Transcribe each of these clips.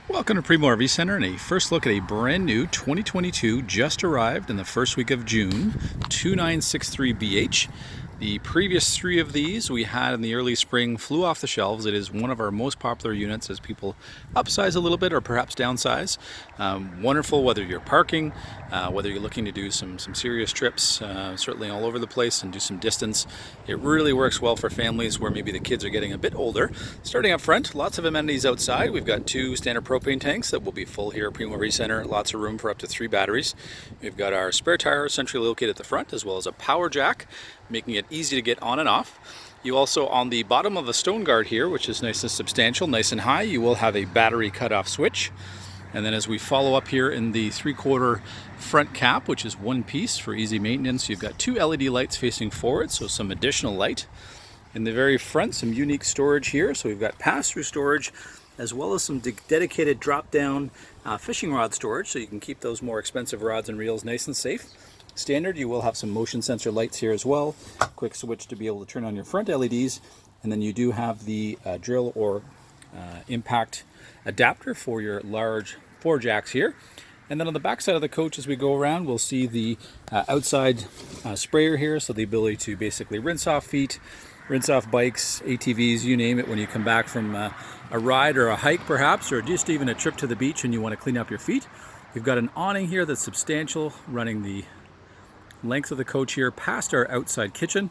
Welcome to Primo RV Center and a first look at a brand new 2022 just arrived in the first week of June 2963BH. The previous three of these we had in the early spring flew off the shelves. It is one of our most popular units as people upsize a little bit or perhaps downsize. Wonderful whether you're parking, whether you're looking to do some serious trips, certainly all over the place and do some distance. It really works well for families where maybe the kids are getting a bit older. Starting up front, lots of amenities outside. We've got two standard propane tanks that will be full here at Primo RV Center. Lots of room for up to 3 batteries. We've got our spare tire centrally located at the front, as well as a power jack, making it easy to get on and off. You also, on the bottom of the stone guard here, which is nice and substantial, nice and high, you will have a battery cutoff switch. And then as we follow up here in the 3/4 front cap, which is one piece for easy maintenance, you've got two LED lights facing forward, so some additional light. In the very front, some unique storage here. So we've got pass-through storage, as well as some dedicated drop-down fishing rod storage, so you can keep those more expensive rods and reels nice and safe. Standard, you will have some motion sensor lights here as well. Quick switch to be able to turn on your front LEDs. And then you do have the drill or impact adapter for your large 4 jacks here. And then on the back side of the coach, as we go around, we'll see the outside sprayer here. So the ability to basically rinse off feet, rinse off bikes, ATVs, you name it, when you come back from a ride or a hike perhaps, or just even a trip to the beach and you want to clean up your feet. We've got an awning here that's substantial, running the length of the coach here past our outside kitchen.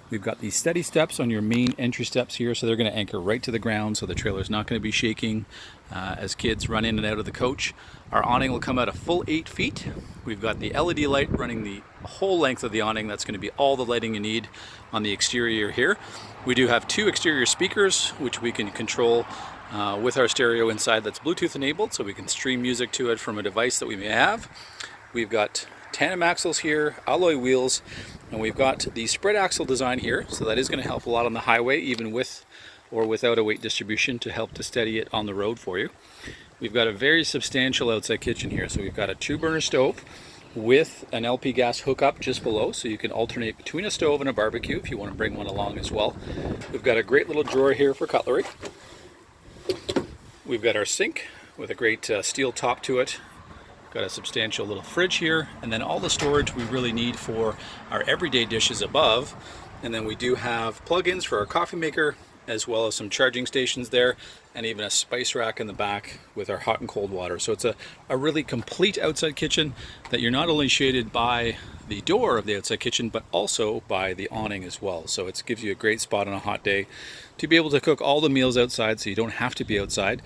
We've got these steady steps on your main entry steps here, so they're going to anchor right to the ground, so the trailer's not going to be shaking as kids run in and out of the coach. Our awning will come out a full 8 feet. We've got the LED light running the whole length of the awning. That's going to be all the lighting you need on the exterior here. We do have 2 exterior speakers, which we can control with our stereo inside that's Bluetooth enabled, so we can stream music to it from a device that we may have. We've got tandem axles here, alloy wheels, and we've got the spread axle design here, so that is going to help a lot on the highway, even with or without a weight distribution, to help to steady it on the road for you. We've got a very substantial outside kitchen here, so we've got a 2-burner stove with an LP gas hookup just below, so you can alternate between a stove and a barbecue if you want to bring one along as well. We've got a great little drawer here for cutlery. We've got our sink with a great steel top to it. Got a substantial little fridge here, and then all the storage we really need for our everyday dishes above. And then we do have plug-ins for our coffee maker, as well as some charging stations there, and even a spice rack in the back with our hot and cold water. So it's a really complete outside kitchen that you're not only shaded by the door of the outside kitchen, but also by the awning as well. So it gives you a great spot on a hot day to be able to cook all the meals outside, so you don't have to be outside.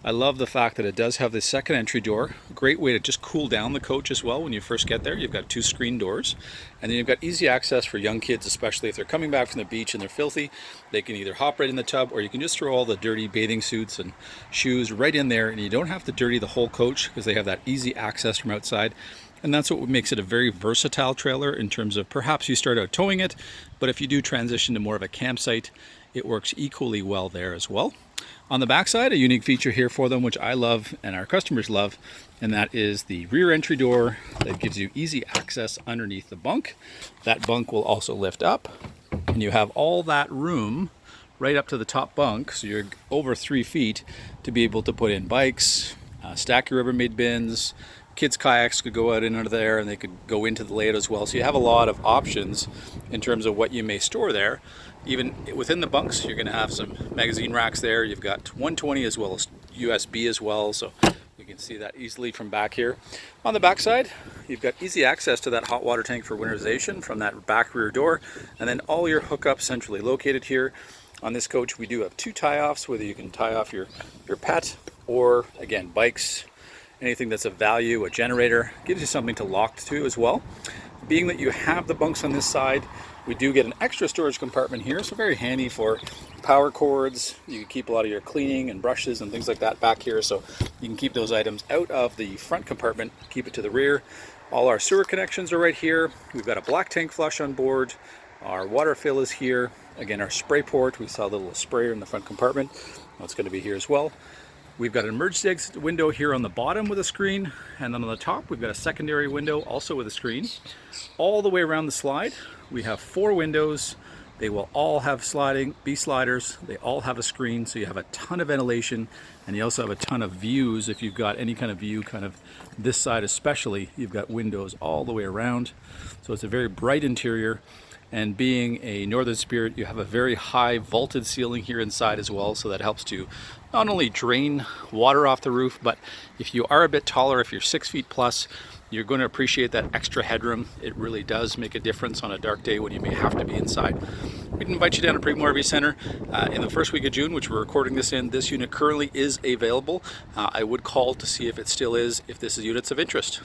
I love the fact that it does have the second entry door. A great way to just cool down the coach as well when you first get there. You've got 2 screen doors, and then you've got easy access for young kids, especially if they're coming back from the beach and they're filthy. They can either hop right in the tub, or you can just throw all the dirty bathing suits and shoes right in there, and you don't have to dirty the whole coach because they have that easy access from outside. And that's what makes it a very versatile trailer in terms of perhaps you start out towing it, but if you do transition to more of a campsite, it works equally well there as well. On the backside, a unique feature here for them, which I love and our customers love, and that is the rear entry door that gives you easy access underneath the bunk. That bunk will also lift up, and you have all that room right up to the top bunk, so you're over 3 feet to be able to put in bikes, stack your Rubbermaid bins. Kids' kayaks could go out and under there, and they could go into the layout as well. So you have a lot of options in terms of what you may store there. Even within the bunks, you're going to have some magazine racks there. You've got 120 as well as USB as well, so you can see that easily from back here. On the back side, you've got easy access to that hot water tank for winterization from that back rear door, and then all your hookups centrally located here. On this coach, we do have 2 tie-offs, whether you can tie off your pet or, again, bikes, anything that's of value, a generator, gives you something to lock to as well. Being that you have the bunks on this side, we do get an extra storage compartment here, so very handy for power cords. You can keep a lot of your cleaning and brushes and things like that back here, so you can keep those items out of the front compartment, keep it to the rear. All our sewer connections are right here. We've got a black tank flush on board. Our water fill is here. Again, our spray port, we saw the little sprayer in the front compartment. That's going to be here as well. We've got an emergency exit window here on the bottom with a screen, and then on the top we've got a secondary window also with a screen. All the way around the slide we have 4 windows They will all have sliders. They all have a screen, so you have a ton of ventilation, and you also have a ton of views. If you've got any kind of view, kind of this side especially, you've got windows all the way around. So it's a very bright interior. And being a Northern Spirit, you have a very high vaulted ceiling here inside as well, so that helps to not only drain water off the roof, but if you are a bit taller, if you're 6 feet plus, you're going to appreciate that extra headroom. It really does make a difference on a dark day when you may have to be inside. We'd invite you down to Primo RV Center in the first week of June, which we're recording this in. This unit currently is available. I would call to see if it still is, if this is units of interest.